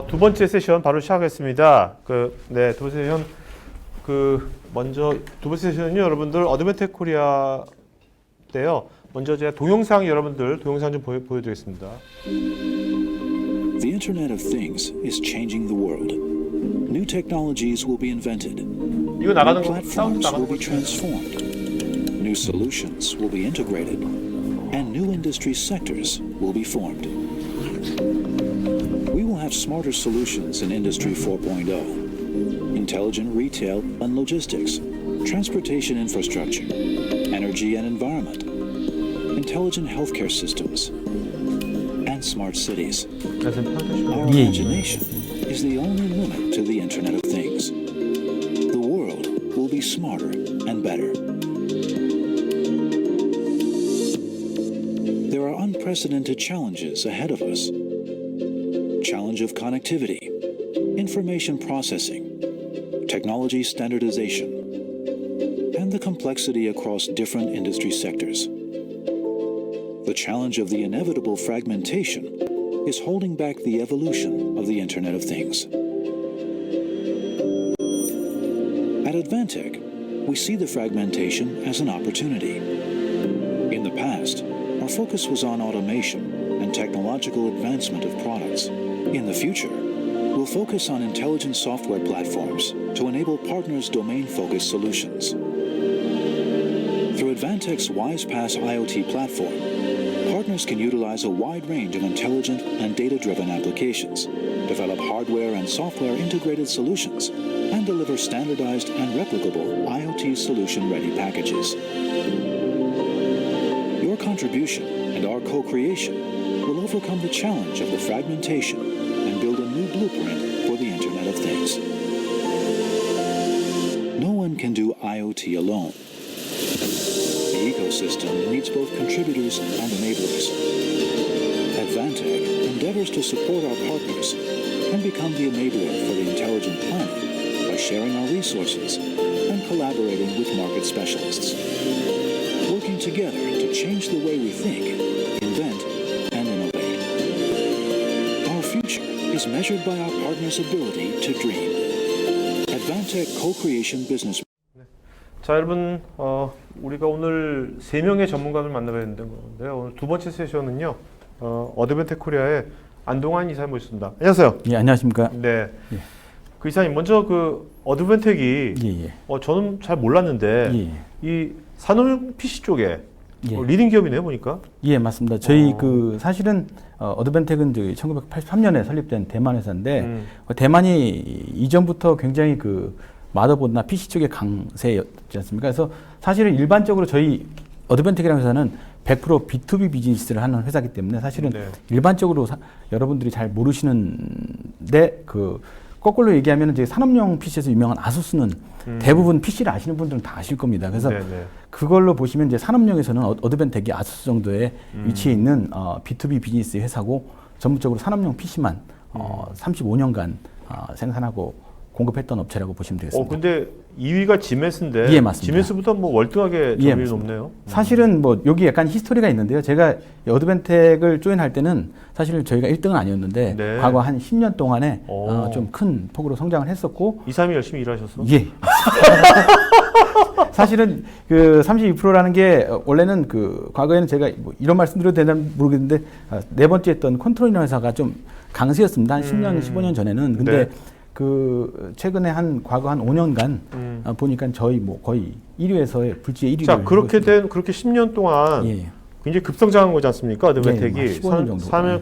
두 번째 세션 바로 시작하겠습니다. 두 번째 세션 먼저 두 번째 세션은요, 여러분들 어드밴텍 코리아 때요. 먼저 제가 동영상 좀 보여드리겠습니다. The Internet of Things is changing the world. New technologies will be invented. 이거 New 나가는 거 platforms 나가는 will be 거. transformed. New solutions will be integrated. And new industry sectors will be formed. We will have smarter solutions in Industry 4.0, intelligent retail and logistics, transportation infrastructure, energy and environment, intelligent healthcare systems, and smart cities. Our imagination is the only limit to the Internet of Things. The world will be smarter and better. There are unprecedented challenges ahead of us. Challenge of connectivity, information processing, technology standardization, and the complexity across different industry sectors. The challenge of the inevitable fragmentation is holding back the evolution of the Internet of Things. At Advantech, we see the fragmentation as an opportunity. In the past, our focus was on automation and technological advancement of products. In the future, we'll focus on intelligent software platforms to enable partners' domain-focused solutions. Through Advantech's WisePass IoT platform, partners can utilize a wide range of intelligent and data-driven applications, develop hardware and software integrated solutions, and deliver standardized and replicable IoT solution-ready packages. Your contribution and our co-creation will overcome the challenge of the fragmentation and build a new blueprint for the Internet of Things. No one can do IoT alone. The ecosystem needs both contributors and enablers. Advantech endeavors to support our partners and become the enabler for the intelligent planet by sharing our resources and collaborating with market specialists. Working together to change the way we think, invent, and innovate. Our future is measured by our partners' ability to dream. Advantech Co-Creation Business. 자, 여러분, 우리가 오늘 3명의 전문가를 만나뵙는 건데요. 오늘 두 번째 세션은요, 어드밴텍 코리아의 안동환 이사님 모셨습니다. 안녕하세요. 예, 안녕하십니까. 네. 예. 그 이사님, 먼저 어드밴텍이, 예. 저는 잘 몰랐는데, 예. 이 산업용 PC 쪽에 예. 리딩 기업이네요, 보니까. 예, 맞습니다. 저희 사실은 어드밴텍은 1983년에 설립된 대만 회사인데 대만이 이전부터 굉장히 마더보드나 PC 쪽의 강세였지 않습니까? 그래서 사실은 일반적으로 저희 어드밴텍이라는 회사는 100% B2B 비즈니스를 하는 회사이기 때문에 사실은 네. 일반적으로 여러분들이 잘 모르시는데 거꾸로 얘기하면 이제 산업용 PC에서 유명한 아수스는 대부분 PC를 아시는 분들은 다 아실 겁니다. 그래서 네네. 그걸로 보시면 이제 산업용에서는 어드밴텍이 아수스 정도의 위치에 있는 B2B 비즈니스 회사고 전문적으로 산업용 PC만 35년간 생산하고 공급했던 업체라고 보시면 되겠습니다. 근데 2위가 지메스인데, 예, 맞습니다. 지메스보다 월등하게 점유율이 맞습니다. 높네요. 사실은 여기 약간 히스토리가 있는데요. 제가 어드밴텍을 조인할 때는 사실 저희가 1등은 아니었는데 네. 과거 한 10년 동안에 좀 큰 폭으로 성장을 했었고 이사님이 열심히 일하셨어? 예. 사실은 32%라는 게 원래는 과거에는 제가 이런 말씀 드려도 되나 모르겠는데 네 번째 했던 컨트롤이라는 회사가 좀 강세였습니다. 한 10년, 15년 전에는. 근데 네. 최근에 과거 한 5년간 보니까 저희 거의 1위에서의 불지의 1위를. 자, 그렇게 10년 동안 예. 굉장히 급성장한 거지 않습니까? 어드밴텍이 예, 15년 정도.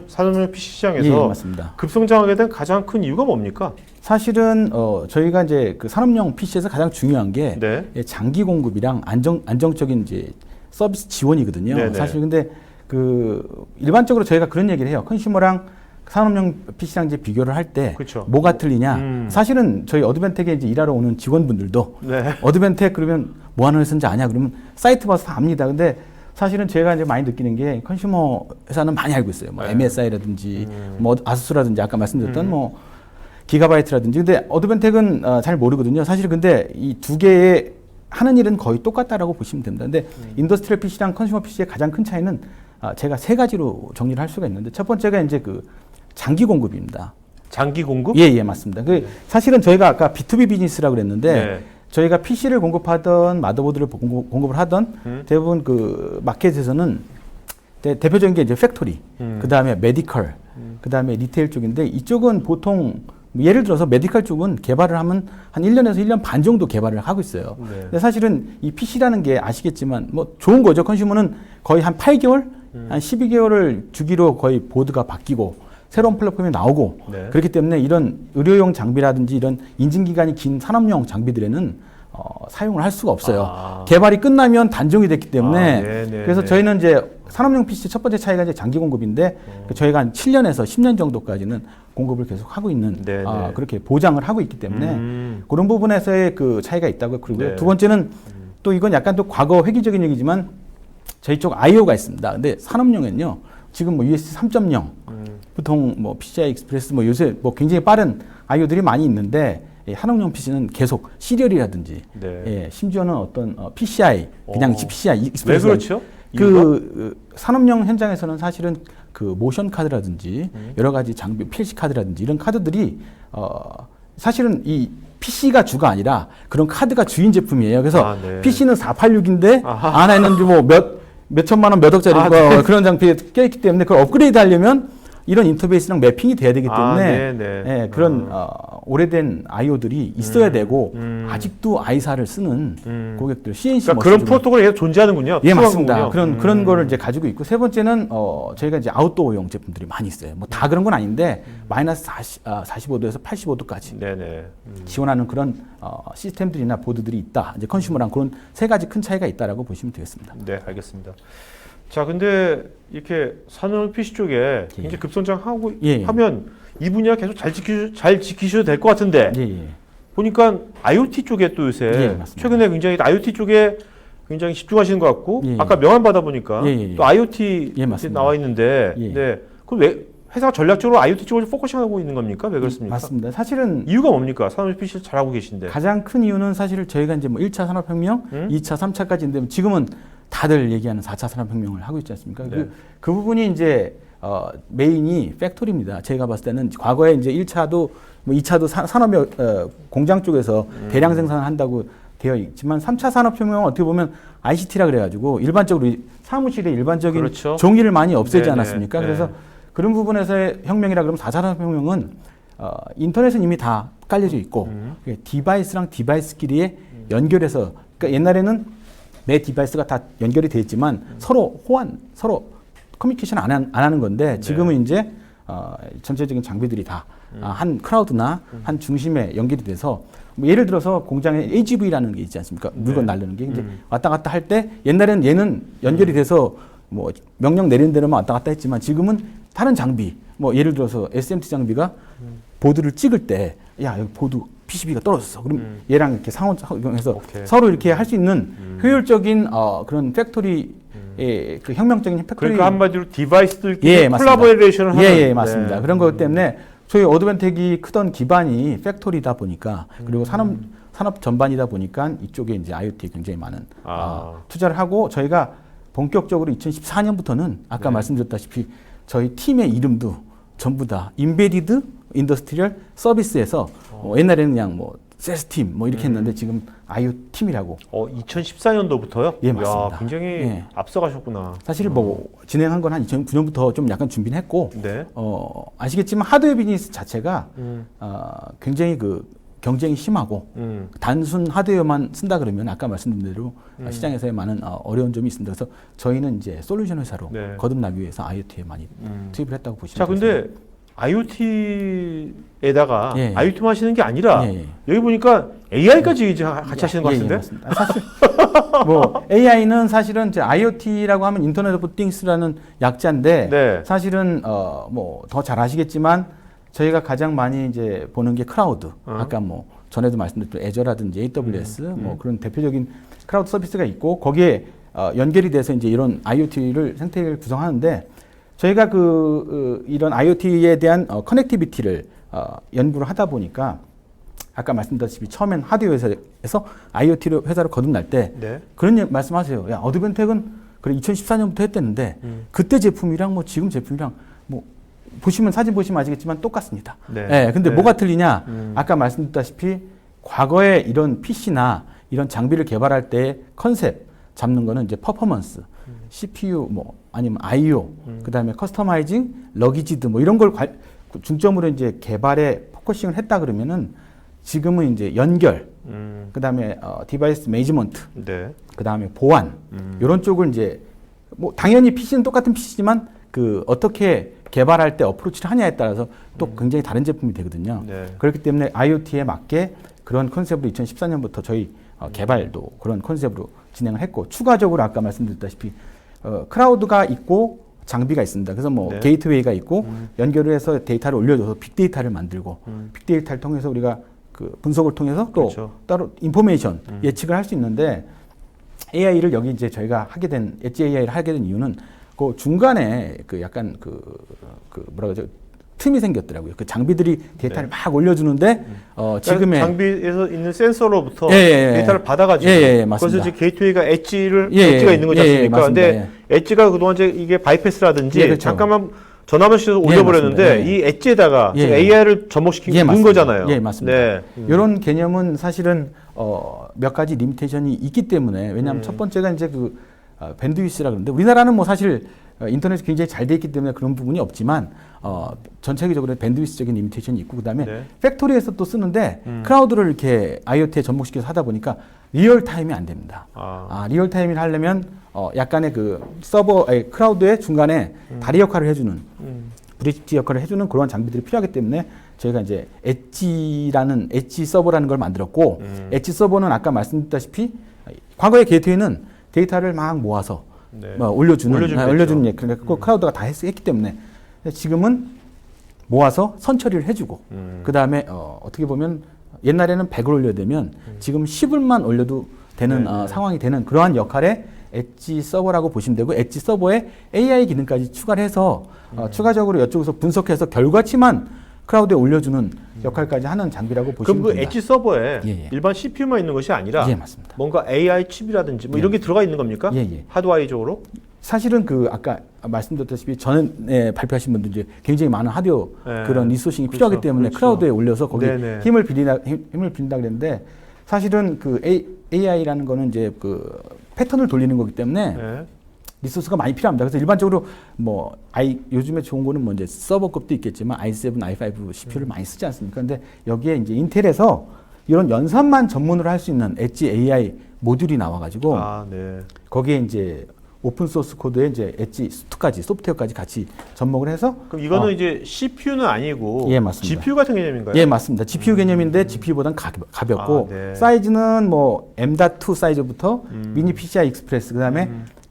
산업용 PC 시장에서 예, 맞습니다. 급성장하게 된 가장 큰 이유가 뭡니까? 사실은 저희가 이제 산업용 PC에서 가장 중요한 게 네. 장기 공급이랑 안정적인 이제 서비스 지원이거든요. 네네. 사실 근데 일반적으로 저희가 그런 얘기를 해요. 컨슈머랑 산업용 PC랑 이제 비교를 할 때 그렇죠. 뭐가 틀리냐? 사실은 저희 어드밴텍에 이제 일하러 오는 직원분들도 네. 어드밴텍 그러면 뭐 하는 회사인지 아냐? 그러면 사이트 봐서 다 압니다. 근데 사실은 제가 이제 많이 느끼는 게 컨슈머 회사는 많이 알고 있어요. 뭐 네. MSI라든지 뭐 아수스라든지 아까 말씀드렸던 뭐 기가바이트라든지. 근데 어드밴텍은 잘 모르거든요. 사실 근데 이 두 개의 하는 일은 거의 똑같다라고 보시면 됩니다. 근데 인더스트리얼 PC랑 컨슈머 PC의 가장 큰 차이는 제가 세 가지로 정리를 할 수가 있는데, 첫 번째가 이제 그 장기 공급입니다. 장기 공급? 예, 예, 맞습니다. 그 사실은 저희가 아까 B2B 비즈니스라고 그랬는데 네. 저희가 PC를 공급하던 마더보드를 공급을 하던 대부분 그 마켓에서는 대표적인 게 이제 팩토리, 그 다음에 메디컬, 그 다음에 리테일 쪽인데 이쪽은 보통 예를 들어서 메디컬 쪽은 개발을 하면 한 1년에서 1년 반 정도 개발을 하고 있어요. 네. 근데 사실은 이 PC라는 게 아시겠지만 뭐 좋은 거죠. 컨슈머는 거의 한 8개월, 한 12개월을 주기로 거의 보드가 바뀌고 새로운 플랫폼이 나오고 네. 그렇기 때문에 이런 의료용 장비라든지 이런 인증기간이 긴 산업용 장비들에는 사용을 할 수가 없어요. 아. 개발이 끝나면 단종이 됐기 때문에 네, 네, 그래서 네. 저희는 이제 산업용 PC 첫 번째 차이가 이제 장기 공급인데 저희가 한 7년에서 10년 정도까지는 공급을 계속 하고 있는 네, 네. 그렇게 보장을 하고 있기 때문에 그런 부분에서의 그 차이가 있다고 그러고요. 네. 두 번째는 또 이건 약간 또 과거 획기적인 얘기지만 저희 쪽 IO가 있습니다. 근데 산업용에는요. 지금 뭐 USB 3.0 보통 뭐 PCI 익스프레스 뭐 요새 뭐 굉장히 빠른 IO들이 많이 있는데 산업용 PC는 계속 시리얼이라든지 네. 예, 심지어는 어떤 PCI 그냥 PCI 왜 익스프레스 그렇죠? 그 산업용 현장에서는 사실은 그 모션 카드라든지 여러 가지 장비 필시 카드라든지 이런 카드들이 사실은 이 PC가 주가 아니라 그런 카드가 주인 제품이에요. 그래서 네. PC는 486인데 아하. 안에 있는 뭐 몇 천만 원, 몇 억짜리 네. 그런 장비에 껴있기 때문에 그걸 업그레이드 하려면 이런 인터페이스랑 매핑이 돼야 되기 때문에 네, 네. 예, 그런 오래된 IO들이 있어야 되고 아직도 I사를 쓰는 고객들 CNC 그러니까 그런 머신들은 프로토콜이 계속 존재하는군요. 예, 맞습니다. 필요하군요. 그런 거를 이제 가지고 있고 세 번째는 저희가 이제 아웃도어용 제품들이 많이 있어요. 뭐 다 그런 건 아닌데 마이너스 45도에서 85도까지 네네. 지원하는 그런 시스템들이나 보드들이 있다. 이제 컨슈머랑 그런 세 가지 큰 차이가 있다라고 보시면 되겠습니다. 네, 알겠습니다. 자, 근데 이렇게 산업 PC 쪽에 굉장히 급성장하고 예. 하면 이 분야 계속 잘 지키셔도 될 것 같은데 예, 예. 보니까 IoT 쪽에 또 요새 예, 맞습니다. 최근에 굉장히 IoT 쪽에 굉장히 집중하시는 것 같고 예, 예. 아까 명함 받아 보니까 예, 예, 예. 또 IoT 예, 맞습니다. 나와 있는데 예. 네. 그럼 왜 회사가 전략적으로 IoT 쪽을 포커싱하고 있는 겁니까? 왜 그렇습니까? 맞습니다. 사실은 이유가 뭡니까? 산업 PC 잘하고 계신데. 가장 큰 이유는 사실 저희가 이제 뭐 1차 산업혁명, 2차, 3차까지 있는데 지금은 다들 얘기하는 4차 산업혁명을 하고 있지 않습니까? 네. 그 부분이 이제 메인이 팩토리입니다. 제가 봤을 때는 과거에 이제 1차도 뭐 2차도 산업의 공장 쪽에서 대량 생산을 한다고 되어 있지만 3차 산업혁명은 어떻게 보면 ICT라 그래가지고 일반적으로 사무실에 일반적인 그렇죠. 종이를 많이 없애지 네네. 않았습니까? 네. 그래서 그런 부분에서의 혁명이라 그러면 4차 산업혁명은 인터넷은 이미 다 깔려져 있고 디바이스랑 디바이스끼리 연결해서 그러니까 옛날에는 매 디바이스가 다 연결이 돼 있지만 서로 서로 커뮤니케이션 안 하는 건데 지금은 이제 전체적인 장비들이 다 한 클라우드나 한 중심에 연결이 돼서 뭐 예를 들어서 공장에 AGV라는 게 있지 않습니까? 물건 날르는 게 이제 왔다 갔다 할 때 옛날에는 얘는 연결이 돼서 뭐 명령 내리는 대로만 왔다 갔다 했지만 지금은 다른 장비 뭐 예를 들어서 SMT 장비가 보드를 찍을 때 야 여기 보드 PCB가 떨어졌어. 그럼 얘랑 이렇게 상호작용해서 오케이. 서로 이렇게 할 수 있는 효율적인 그런 팩토리의 그 혁명적인 팩토리. 그러니까 한마디로 디바이스들끼리 예, 맞습니다. 콜라보레이션을 하는. 예, 맞습니다. 네. 그런 것 때문에 저희 어드밴텍이 크던 기반이 팩토리다 보니까 그리고 산업 전반이다 보니까 이쪽에 이제 IoT에 굉장히 많은 투자를 하고 저희가 본격적으로 2014년부터는 아까 네. 말씀드렸다시피 저희 팀의 이름도 전부 다 인베디드 인더스트리얼 서비스에서 옛날에는 그냥 뭐 셀스 팀 뭐 이렇게 했는데 지금 IoT 팀이라고 2014년도부터요? 예, 맞습니다. 야, 굉장히 예. 앞서가셨구나. 사실 뭐 진행한 건 한 2009년부터 좀 약간 준비는 했고 네. 아시겠지만 하드웨어 비즈니스 자체가 굉장히 그 경쟁이 심하고 단순 하드웨어만 쓴다 그러면 아까 말씀드린 대로 시장에서의 많은 어려운 점이 있습니다. 그래서 저희는 이제 솔루션 회사로 네. 거듭나기 위해서 IoT에 많이 투입을 했다고 보시면 자, 근데 IoT에다가 IoT만 하시는 게 아니라 여기 보니까 AI까지 이제 같이 하시는 것 같은데? 맞습니다. 사실 뭐 AI는 사실은 이제 IoT라고 하면 인터넷 오브 띵스라는 약자인데 네. 사실은 뭐 더 잘 아시겠지만 저희가 가장 많이 이제 보는 게 클라우드. 아까 뭐 전에도 말씀드렸던 애저라든지 AWS 뭐 그런 대표적인 클라우드 서비스가 있고 거기에 연결이 돼서 이제 이런 IoT를 생태계를 구성하는데 저희가 이런 IoT에 대한 커넥티비티를 연구를 하다 보니까 아까 말씀드렸다시피 처음엔 하드웨어 회사에서 IoT 회사로 거듭날 때 네. 그런 말씀하세요. 야 어드밴텍은 그래 2014년부터 했댔는데 그때 제품이랑 뭐 지금 제품이랑 뭐 보시면 사진 보시면 아시겠지만 똑같습니다. 네. 예, 근데 네. 뭐가 틀리냐? 아까 말씀드렸다시피 과거에 이런 PC나 이런 장비를 개발할 때 컨셉 잡는 거는 이제 퍼포먼스, CPU 뭐 아니면 I/O, 그다음에 커스터마이징, 러기지드 뭐 이런 걸 중점으로 이제 개발에 포커싱을 했다 그러면은 지금은 이제 연결, 그다음에 디바이스 매니지먼트, 네. 그다음에 보안 이런 쪽을 이제 뭐 당연히 PC는 똑같은 PC지만 그 어떻게 개발할 때 어프로치를 하냐에 따라서 또 굉장히 다른 제품이 되거든요. 네. 그렇기 때문에 IoT에 맞게 그런 컨셉으로 2014년부터 저희 개발도 그런 컨셉으로 진행을 했고 추가적으로 아까 말씀드렸다시피 클라우드가 있고 장비가 있습니다. 그래서 뭐 네. 게이트웨이가 있고 연결을 해서 데이터를 올려줘서 빅데이터를 만들고 빅데이터를 통해서 우리가 그 분석을 통해서 또 그렇죠. 따로 인포메이션 예측을 할 수 있는데 AI를 여기 이제 저희가 하게 된 엣지 AI를 하게 된 이유는 그 중간에 그 약간 그 뭐라 그러죠? 틈이 생겼더라고요. 그 장비들이 데이터를 네. 막 올려주는데 지금의 장비에서 있는 센서로부터 예, 예, 데이터를 받아가지고 맞습니다. 그래서 이제 게이트웨이가 엣지가 예, 있는 거지 예, 않습니까? 맞습니다. 근데 엣지가 그동안 이제 이게 바이패스라든지 예, 그렇죠. 잠깐만 전화만 씌워서 올려버렸는데 맞습니다. 예. 이 엣지에다가 예, AI를 접목시킨 예, 맞습니다. 거잖아요. 예, 맞습니다. 네. 이런 개념은 사실은 몇 가지 리미테이션이 있기 때문에 왜냐하면 첫 번째가 이제 그 밴드위스라 그러는데 우리나라는 뭐 사실 인터넷이 굉장히 잘 돼 있기 때문에 그런 부분이 없지만 전 세계적으로 밴드위스적인 리미테이션이 있고 그다음에 네. 팩토리에서 또 쓰는데 클라우드를 이렇게 IoT에 접목시켜서 하다 보니까 리얼 타임이 안 됩니다. 리얼 타임을 하려면 약간의 그 클라우드의 중간에 다리 역할을 해주는 브릿지 역할을 해주는 그런 장비들이 필요하기 때문에 저희가 이제 엣지라는 엣지 서버라는 걸 만들었고 엣지 서버는 아까 말씀드렸다시피 과거의 게이트웨이는 데이터를 막 모아서 네. 올려주는 예. 그러니까 클라우드가 다 했기 때문에 지금은 모아서 선처리를 해주고 그 다음에 어떻게 보면 옛날에는 100을 올려야 되면 지금 10을만 올려도 되는 상황이 되는 그러한 역할의 엣지 서버라고 보시면 되고 엣지 서버에 AI 기능까지 추가를 해서 추가적으로 이쪽에서 분석해서 결과치만 클라우드에 올려주는 역할까지 하는 장비라고 보시면 그럼 그 됩니다. 엣지 서버에 예. 일반 CPU만 있는 것이 아니라 예, 맞습니다. 뭔가 AI 칩이라든지 뭐 이런 게 들어가 있는 겁니까? 예. 하드웨어적으로? 사실은 그 아까 말씀드렸다시피 전에 발표하신 분들 이제 굉장히 많은 하드웨어 네. 그런 리소싱이 그렇죠. 필요하기 때문에 그렇죠. 클라우드에 올려서 거기 네네. 힘을 빌린다 그랬는데 사실은 그 AI라는 거는 이제 그 패턴을 돌리는 거기 때문에 네. 리소스가 많이 필요합니다. 그래서 일반적으로 뭐 요즘에 좋은 거는 뭐 이제 서버급도 있겠지만 i7, i5 CPU를 많이 쓰지 않습니까? 근데 여기에 이제 인텔에서 이런 연산만 전문으로 할 수 있는 엣지 AI 모듈이 나와가지고 네. 거기에 이제 오픈 소스 코드에 이제 엣지 소프트웨어까지 같이 접목을 해서 그럼 이거는 이제 CPU는 아니고 예, 맞습니다. GPU 같은 개념인가요? 예, 맞습니다. GPU 개념인데 GPU보다는 가볍고 네. 사이즈는 뭐 M.2 사이즈부터 미니 PCI 익스프레스 그다음에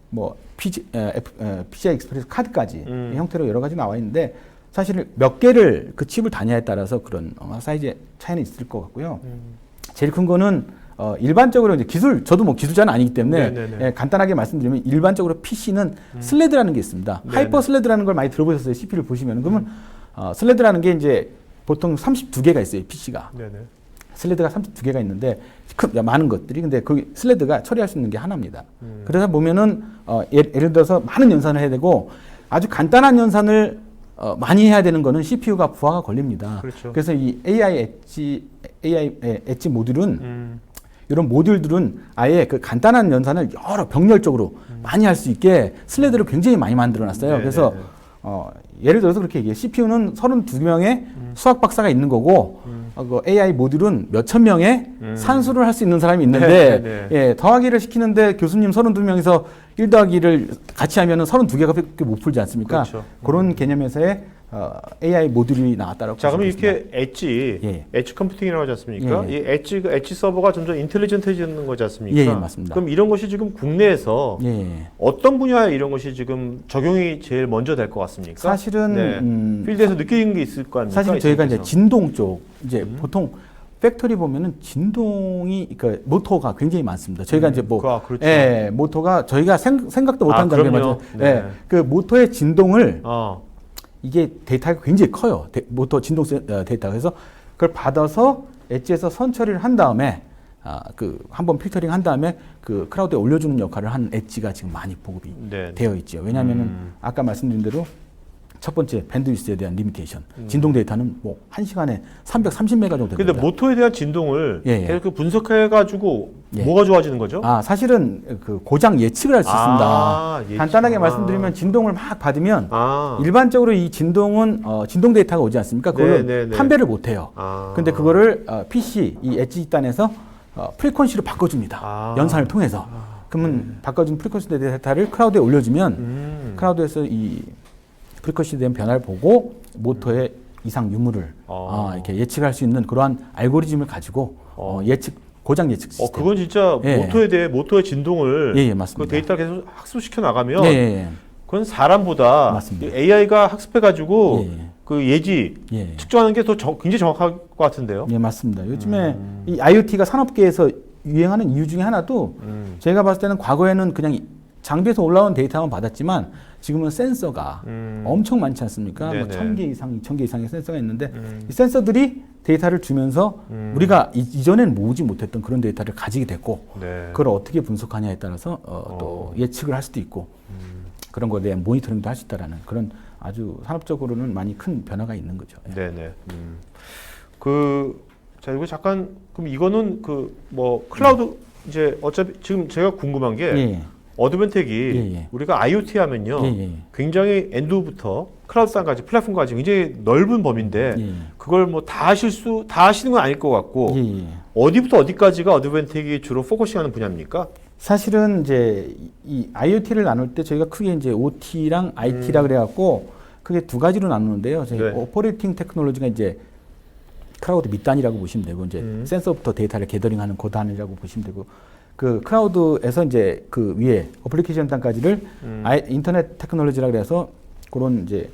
뭐 PCI 익스프레스 카드까지 이 형태로 여러 가지 나와 있는데 사실 몇 개를 그 칩을 다냐에 따라서 그런 사이즈의 차이는 있을 것 같고요. 제일 큰 거는 일반적으로 이제 저도 뭐 기술자는 아니기 때문에 예, 간단하게 말씀드리면 일반적으로 PC는 슬레드라는 게 있습니다. 하이퍼 슬레드라는 걸 많이 들어보셨어요. CPU를 보시면 그러면 슬레드라는 게 이제 보통 32개가 있어요. PC가. 네네. 슬레드가 32개가 있는데 많은 것들이 근데 그 슬레드가 처리할 수 있는 게 하나입니다. 그래서 보면은 예를 들어서 많은 연산을 해야 되고 아주 간단한 연산을 많이 해야 되는 거는 CPU가 부하가 걸립니다. 그렇죠. 그래서 이 AI 엣지 모듈은 이런 모듈들은 아예 그 간단한 연산을 여러 병렬적으로 많이 할 수 있게 슬레드를 굉장히 많이 만들어 놨어요. 그래서 예를 들어서 그렇게 얘기해요. CPU는 32명의 수학 박사가 있는 거고 그 AI 모듈은 몇천 명의 산수를 할 수 있는 사람이 있는데 예, 더하기를 시키는데 교수님 32명에서 1 더하기를 같이 하면은 32개가 못 풀지 않습니까? 그렇죠. 그런 개념에서의 AI 모듈이 나왔다라고 자, 그럼 보시면 이렇게 엣지 컴퓨팅이라고 하지 않습니까? 이 엣지 서버가 점점 인텔리전트해지는 거지 않습니까? 예, 맞습니다. 그럼 이런 것이 지금 국내에서 어떤 분야에 이런 것이 지금 적용이 제일 먼저 될 것 같습니까? 사실은 필드에서 느끼는 게 있을 거 아닙니까? 사실 저희가 이제 진동 쪽 이제 보통 팩토리 보면은 진동이 그러니까 모터가 굉장히 많습니다. 저희가 이제 뭐 그렇죠. 예, 모터가 저희가 생각도 못한 단계 맞죠. 네. 예, 그 모터의 진동을 이게 데이터가 굉장히 커요. 모터 진동 데이터. 그래서 그걸 받아서 엣지에서 선처리를 한 다음에 그 한번 필터링 한 다음에 그 클라우드에 올려주는 역할을 한 엣지가 지금 많이 보급이 되어 있죠. 왜냐하면은 아까 말씀드린 대로 첫 번째 밴드위스에 대한 리미테이션. 진동 데이터는 뭐 1시간에 330메가 정도 됩니다. 근데 모터에 대한 진동을 예, 예. 계속 그 분석해가지고 예. 뭐가 좋아지는 거죠? 사실은 그 고장 예측을 할 수 있습니다. 예측. 간단하게 말씀드리면 진동을 막 받으면 아. 일반적으로 이 진동은 진동 데이터가 오지 않습니까? 그걸 네네네. 판별을 못 해요. 아. 근데 그거를 PC 이 엣지 단에서 프리퀀시로 바꿔줍니다. 아. 연산을 통해서. 그러면 바꿔준 프리퀀시 데이터를 클라우드에 올려주면 클라우드에서 이 프리퀀시에 대한 변화를 보고 모터의 이상 유무를 이렇게 예측할 수 있는 그러한 알고리즘을 가지고 고장 예측 시스템. 그건 진짜 예. 모터에 대해 모터의 진동을 예, 맞습니다. 그 데이터를 계속 학습시켜 나가면 예. 그건 사람보다 맞습니다. AI가 학습해가지고 예. 그 예지 예. 측정하는 게 더 굉장히 정확할 것 같은데요. 예, 맞습니다. 요즘에 이 IoT가 산업계에서 유행하는 이유 중에 하나도 제가 봤을 때는 과거에는 그냥 장비에서 올라온 데이터만 받았지만 지금은 센서가 엄청 많지 않습니까? 뭐 네네. 1000개 이상, 2000개 이상의 센서가 있는데 이 센서들이 데이터를 주면서 우리가 이전엔 모으지 못했던 그런 데이터를 가지게 됐고 네. 그걸 어떻게 분석하냐에 따라서 또 예측을 할 수도 있고 그런 거에 대한 모니터링도 할 수 있다라는 그런 아주 산업적으로는 많이 큰 변화가 있는 거죠. 예. 네네. 자, 이거 잠깐, 그럼 이거는 클라우드, 이제 어차피 지금 제가 궁금한 게, 예. 어드벤텍이 예. 우리가 IoT 하면요, 예. 굉장히 엔드부터 클라우드상까지 플랫폼까지 굉장히 넓은 범위인데, 예. 그걸 뭐 다 하시는 건 아닐 것 같고, 예. 어디부터 어디까지가 어드벤텍이 주로 포커싱하는 분야입니까? 사실은 이제 이 IoT를 나눌 때 저희가 크게 이제 OT랑 IT라 그래갖고 크게 두 가지로 나누는데요. 저희 네. 오퍼레이팅 테크놀로지가 이제 클라우드 밑단이라고 보시면 되고 이제 센서부터 데이터를 게더링하는 그 단이라고 보시면 되고 그 클라우드에서 이제 그 위에 어플리케이션 단까지를 인터넷 테크놀로지라 그래서 그런 이제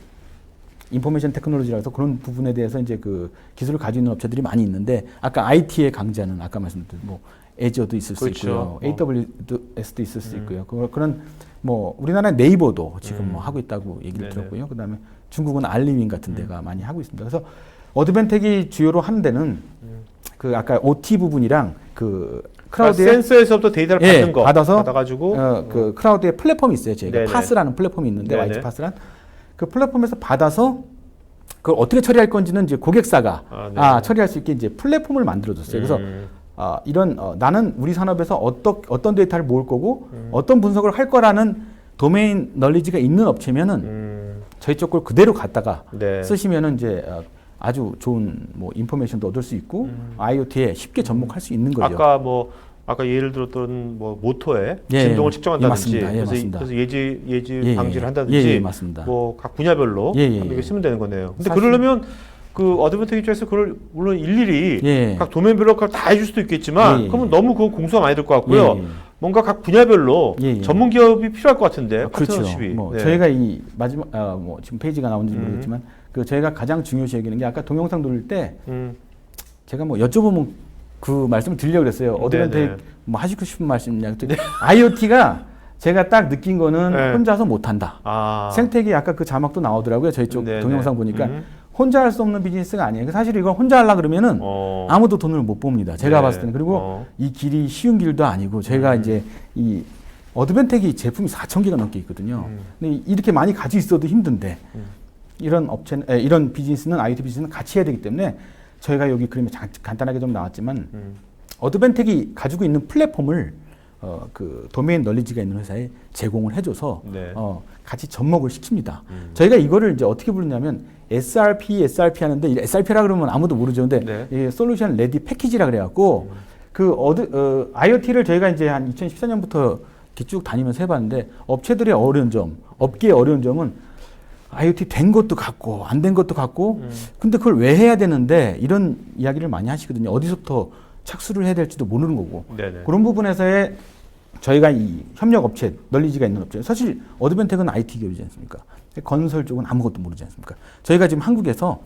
인포메이션 테크놀로지라서 그런 부분에 대해서 이제 그 기술을 가지고 있는 업체들이 많이 있는데 아까 IT의 강자는 아까 말씀드린 뭐 애저도 있을 그렇죠. 수 있고요, AWS도 있을 수 있고요. 그런 뭐 우리나라 네이버도 지금 뭐 하고 있다고 얘기를 네네. 들었고요. 그다음에 중국은 알리윈 같은 데가 많이 하고 있습니다. 그래서 어드벤텍이 주요로 하는 데는 그 아까 OT 부분이랑 그 클라우드에 센서에서부터 데이터를 예, 받는 거 받아가지고 받아가지고 그 클라우드에 플랫폼이 있어요. 저희가 네네. 파스라는 플랫폼이 있는데 네네. YG 파스란 그 플랫폼에서 받아서 그걸 어떻게 처리할 건지는 이제 고객사가 네. 처리할 수 있게 이제 플랫폼을 만들어줬어요. 그래서 이런 나는 우리 산업에서 어떤 데이터를 모을 거고 어떤 분석을 할 거라는 도메인 널리지가 있는 업체면은 저희 쪽 걸 그대로 갖다가 네. 쓰시면은 이제 아주 좋은 뭐 인포메이션도 얻을 수 있고 IoT에 쉽게 접목할 수 있는 거죠. 아까 예를 들었던 뭐 모터의 예, 진동을 예, 측정한다든지 맞습니다. 예, 맞습니다. 그래서 예지 예, 방지를 예. 한다든지 예, 맞습니다. 뭐 각 분야별로 예, 예, 이렇게 예. 쓰면 되는 거네요. 근데 사실- 그러려면 그 어드밴텍 입장에서 그걸 물론 일일이 예. 각 도메인별로 그걸 다 해줄 수도 있겠지만 예, 예. 그러면 너무 그 공수가 많이 될 것 같고요. 예, 예. 뭔가 각 분야별로 예, 예. 전문 기업이 필요할 것 같은데 그렇죠. 파트너십이. 뭐 네. 저희가 이 마지막 뭐 지금 페이지가 나오는지 모르겠지만 그 저희가 가장 중요시 여기는 게 아까 동영상 돌릴 때 제가 뭐 여쭤보면 그 말씀을 드리려고 그랬어요. 어드벤텍 네네. 뭐 하시고 싶은 말씀이냐. IoT가 제가 딱 느낀 거는 네. 혼자서 못한다. 생태계 아까 그 자막도 나오더라고요. 저희 쪽 네네. 동영상 보니까 혼자 할 수 없는 비즈니스가 아니에요. 사실 이걸 혼자 하려 그러면은 아무도 돈을 못 봅니다. 제가 네. 봤을 때는. 그리고 이 길이 쉬운 길도 아니고 제가 이제 이 어드벤텍이 제품이 4,000개가 넘게 있거든요. 근데 이렇게 많이 가지고 있어도 힘든데 이런 이런 비즈니스는 IoT 비즈니스는 같이 해야 되기 때문에 저희가 여기 그림에 간단하게 좀 나왔지만 어드벤텍이 가지고 있는 플랫폼을 그 도메인 널리지가 있는 회사에 제공을 해줘서 네. 같이 접목을 시킵니다. 저희가 이거를 이제 어떻게 부르냐면 SRP 하는데 이 SRP라 그러면 아무도 모르죠. 근데 네. 이 솔루션 레디 패키지라 그래갖고 그 IoT를 저희가 이제 한 2014년부터 쭉 다니면서 해봤는데 업체들의 어려운 점, 업계의 어려운 점은 IoT 된 것도 같고 안 된 것도 같고 근데 그걸 왜 해야 되는데 이런 이야기를 많이 하시거든요. 어디서부터 착수를 해야 될지도 모르는 거고 네네. 그런 부분에서의 저희가 이 협력 업체, 널리지가 있는 업체 사실 어드벤텍은 IT 기업이지 않습니까? 건설 쪽은 아무것도 모르지 않습니까? 저희가 지금 한국에서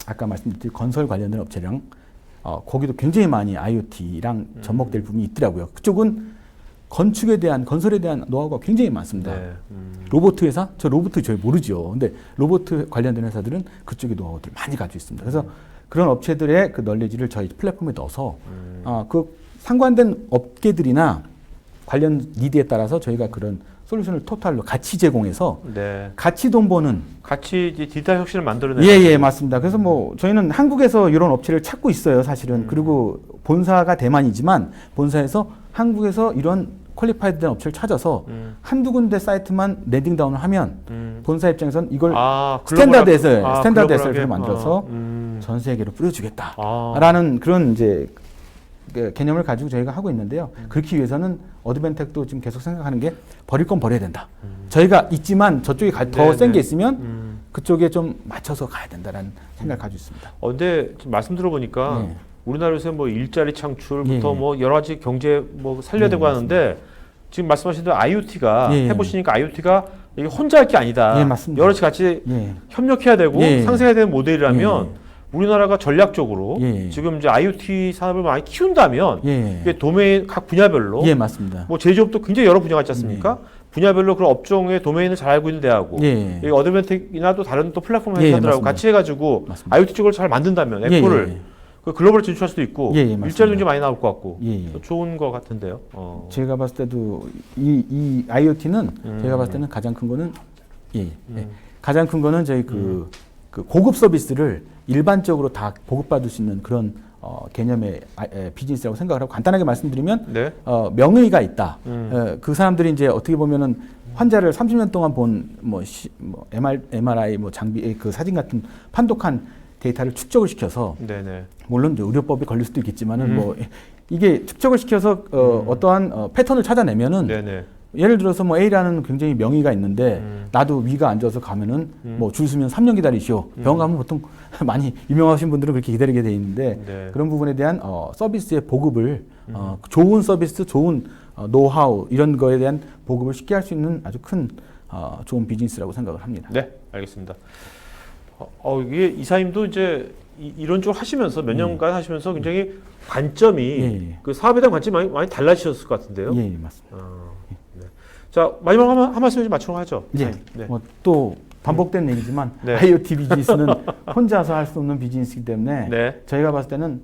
아까 말씀드린 건설 관련된 업체랑 거기도 굉장히 많이 IoT랑 접목될 부분이 있더라고요. 그쪽은 건축에 대한 건설에 대한 노하우가 굉장히 많습니다. 네. 로봇 회사? 저 로봇 저희 모르죠. 근데 로봇 관련된 회사들은 그쪽의 노하우들을 많이 가지고 있습니다. 그래서 그런 업체들의 그 널리지를 저희 플랫폼에 넣어서 그 상관된 업계들이나 관련 니드에 따라서 저희가 그런 솔루션을 토탈로 같이 제공해서 네. 같이 돈 버는 같이 이제 디지털 혁신을 만들어내는. 예, 맞습니다. 그래서 뭐 저희는 한국에서 이런 업체를 찾고 있어요, 사실은. 그리고 본사가 대만이지만 본사에서 한국에서 이런 퀄리파이드 된 업체를 찾아서 한두 군데 사이트만 랜딩 다운을 하면 본사 입장에서는 이걸 스탠다드에서 스탠다드에서 만들어서 전 세계로 뿌려주겠다라는 그런 이제 그 개념을 가지고 저희가 하고 있는데요. 그렇기 위해서는 어드벤텍도 지금 계속 생각하는 게 버릴 건 버려야 된다. 저희가 있지만 저쪽에 더 센 게 있으면 그쪽에 좀 맞춰서 가야 된다라는 생각을 가지고 있습니다. 근데 지금 말씀 들어보니까 네. 우리나라에서 뭐 일자리 창출부터 예. 뭐 여러 가지 경제 뭐 살려야 되고 하는데 지금 말씀하신 대로 IoT가 예. 해보시니까 IoT가 이게 혼자 할 게 아니다. 예, 맞습니다. 여럿이 같이 예. 협력해야 되고 예. 상생해야 되는 모델이라면 예. 우리나라가 전략적으로 예. 지금 이제 IoT 산업을 많이 키운다면 예. 이게 도메인 각 분야별로 예, 맞습니다. 뭐 제조업도 굉장히 여러 분야가 있지 않습니까? 분야별로 그런 업종의 도메인을 잘 알고 있는 대하고 예. 이 어드벤텍이나 또 다른 또 플랫폼 예, 회사들하고 맞습니다. 같이 해가지고 맞습니다. IoT 쪽을 잘 만든다면 예, 애플을 예. 그 글로벌 진출할 수도 있고 예, 예, 맞습니다. 일자리도 굉장히 많이 나올 것 같고 예, 예. 좋은 것 같은데요. 제가 봤을 때도 이 IoT는 제가 봤을 때는 가장 큰 거는 예. 가장 큰 거는 저희 그 고급 서비스를 일반적으로 다 보급받을 수 있는 그런 개념의 비즈니스라고 생각을 하고 간단하게 말씀드리면 네. 명의가 있다. 그 사람들이 이제 어떻게 보면은 환자를 30년 동안 본 뭐 MRI 뭐 장비 그 사진 같은 판독한 데이터를 축적을 시켜서 네네. 물론 이제 의료법에 걸릴 수도 있겠지만은 뭐 이게 축적을 시켜서 어떠한 패턴을 찾아내면은 네네. 예를 들어서 뭐 A라는 굉장히 명의가 있는데 나도 위가 안 좋아서 가면은 뭐 줄 서면 3년 기다리시오. 병원 가면 보통 많이 유명하신 분들은 그렇게 기다리게 돼 있는데 네. 그런 부분에 대한 서비스의 보급을 좋은 서비스, 좋은 노하우 이런 거에 대한 보급을 쉽게 할 수 있는 아주 큰 좋은 비즈니스라고 생각을 합니다. 네, 알겠습니다. 이게 이사님도 이제 이런 쪽 하시면서 몇 년간 하시면서 굉장히 관점이 예. 그 사업에 대한 관점이 많이 달라지셨을 것 같은데요. 예, 맞습니다. 네. 자 마지막 한 말씀 좀 맞추러 하죠. 예. 네. 또 반복된 얘기지만 네. IoT 비즈니스는 혼자서 할 수 없는 비즈니스이기 때문에 네. 저희가 봤을 때는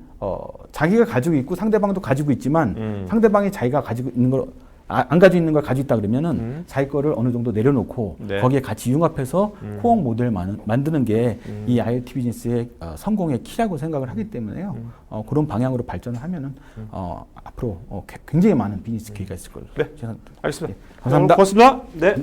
자기가 가지고 있고 상대방도 가지고 있지만 상대방이 자기가 가지고 있는 걸 안 가지고 있는 걸 가지고 있다 그러면은 자기 거를 어느 정도 내려놓고 네. 거기에 같이 융합해서 코어 모델 만드는 게 이 IoT 비즈니스의 성공의 키라고 생각을 하기 때문에요. 그런 방향으로 발전을 하면은 앞으로 굉장히 많은 비즈니스 기회가 있을 걸로 네. 생각합니다. 알겠습니다. 감사합니다. 고맙습니다. 네.